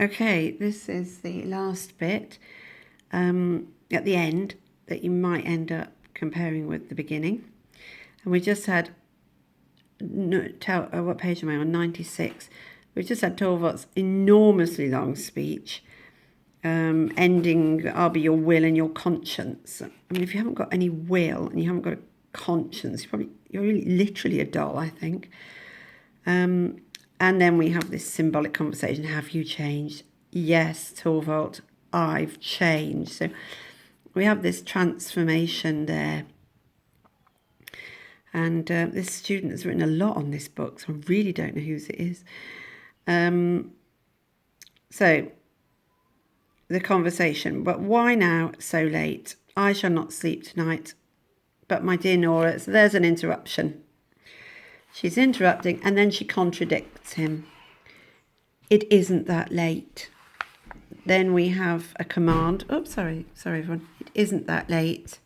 Okay, this is the last bit at the end that you might end up comparing with the beginning. And we just had, what page am I on? 96. We just had Torvald's enormously long speech, ending, I'll be your will and your conscience. I mean, if you haven't got any will and you haven't got a conscience, you're really literally a doll, I think. And then we have this symbolic conversation. Have you changed? Yes, Torvald, I've changed. So we have this transformation there. And this student has written a lot on this book, so I really don't know whose it is. So the conversation. But why now so late? I shall not sleep tonight. But my dear Nora, so there's an interruption. She's interrupting and then she contradicts him. It isn't that late. Then we have a command. Oh, sorry everyone. It isn't that late.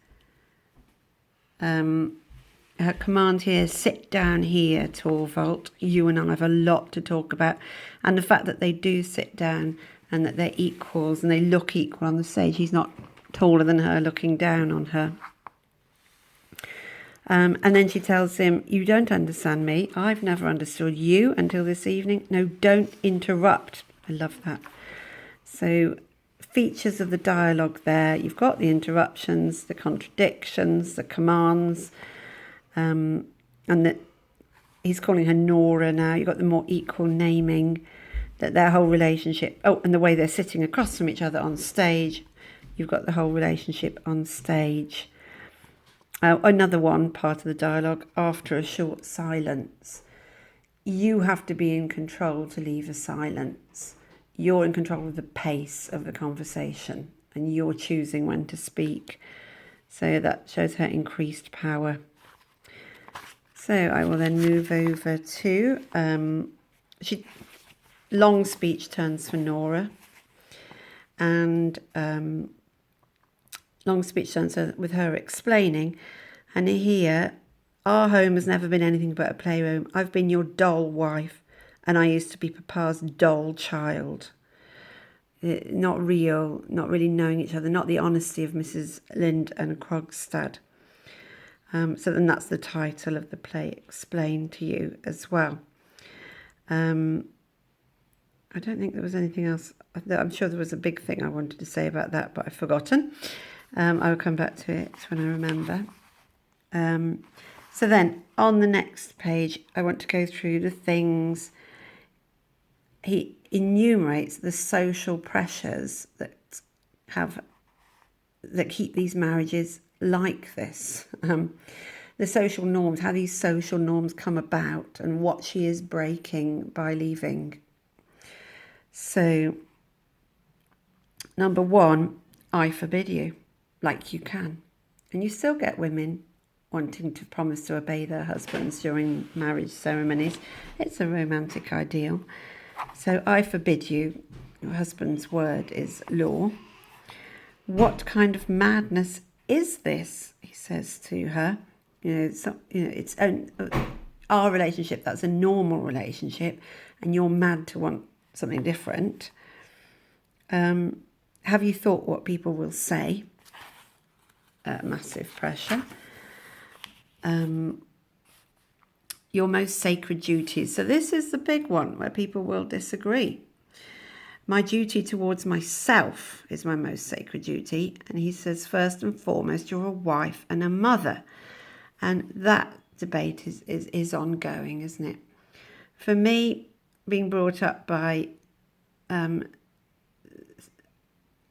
Her command here, sit down here, Torvald. You and I have a lot to talk about. And the fact that they do sit down and that they're equals and they look equal on the stage. He's not taller than her, looking down on her. And then she tells him, you don't understand me. I've never understood you until this evening. No, don't interrupt. I love that. So features of the dialogue there. You've got the interruptions, the contradictions, the commands, and that he's calling her Nora now. You've got the more equal naming, that their whole relationship. Oh, and the way they're sitting across from each other on stage. You've got the whole relationship on stage. Another one, part of the dialogue, after a short silence. You have to be in control to leave a silence. You're in control of the pace of the conversation and you're choosing when to speak. So that shows her increased power. So I will then move over to, long speech turns for Nora. And long speech turns with her explaining. And here, our home has never been anything but a playroom. I've been your doll wife, and I used to be Papa's doll child. Not real, not really knowing each other, not the honesty of Mrs. Lind and Krogstad. So then that's the title of the play, explained to you as well. I don't think there was anything else. I'm sure there was a big thing I wanted to say about that, but I've forgotten. I will come back to it when I remember. So then on the next page, I want to go through the things. He enumerates the social pressures that keep these marriages like this. The social norms, how these social norms come about and what she is breaking by leaving. So, number one, I forbid you, like you can. And you still get women wanting to promise to obey their husbands during marriage ceremonies. It's a romantic ideal. So I forbid you. Your husband's word is law. What kind of madness is this? He says to her. It's our relationship. That's a normal relationship, and you're mad to want something different. Have you thought what people will say? Massive pressure. Your most sacred duties. So this is the big one where people will disagree. My duty towards myself is my most sacred duty. And he says, first and foremost, you're a wife and a mother. And that debate is ongoing, isn't it? For me, being brought up by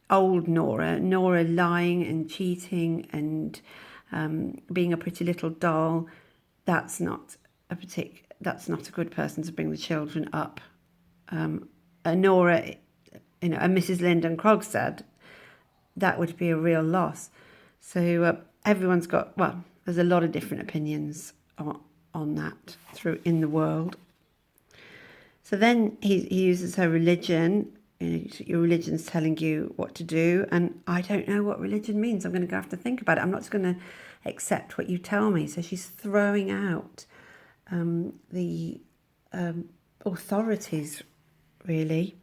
old Nora lying and cheating and being a pretty little doll, that's not a good person to bring the children up. A Nora, a Mrs. Lyndon Krogstad, that would be a real loss. So everyone's got, there's a lot of different opinions on that in the world. So then he uses her religion. Your religion's telling you what to do, and I don't know what religion means. I'm going to have to think about it. I'm not just going to accept what you tell me. So she's throwing out the authorities, really.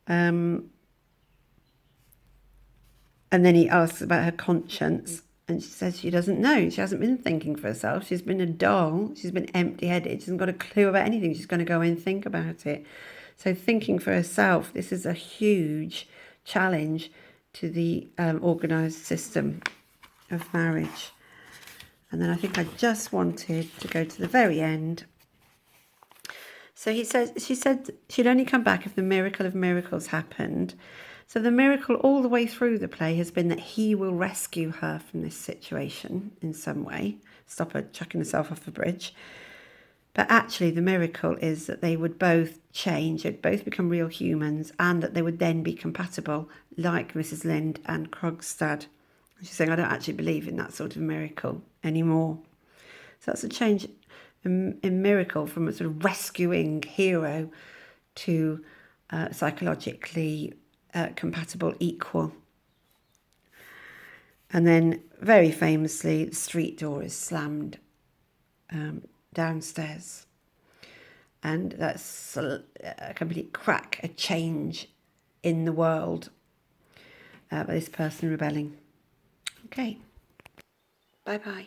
And then he asks about her conscience, and she says she doesn't know. She hasn't been thinking for herself. She's been a doll. She's been empty-headed. She hasn't got a clue about anything. She's going to go and think about it. So thinking for herself, this is a huge challenge to the organised system of marriage. And then I think I just wanted to go to the very end. So she said she'd only come back if the miracle of miracles happened. So the miracle all the way through the play has been that he will rescue her from this situation in some way, stop her chucking herself off the bridge. But actually the miracle is that they would both change, they'd both become real humans, and that they would then be compatible like Mrs. Lynde and Krogstad. She's saying, I don't actually believe in that sort of miracle anymore. So that's a change in miracle from a sort of rescuing hero to psychologically compatible equal. And then very famously, the street door is slammed downstairs. And that's a complete crack, a change in the world by this person rebelling. Okay, bye-bye.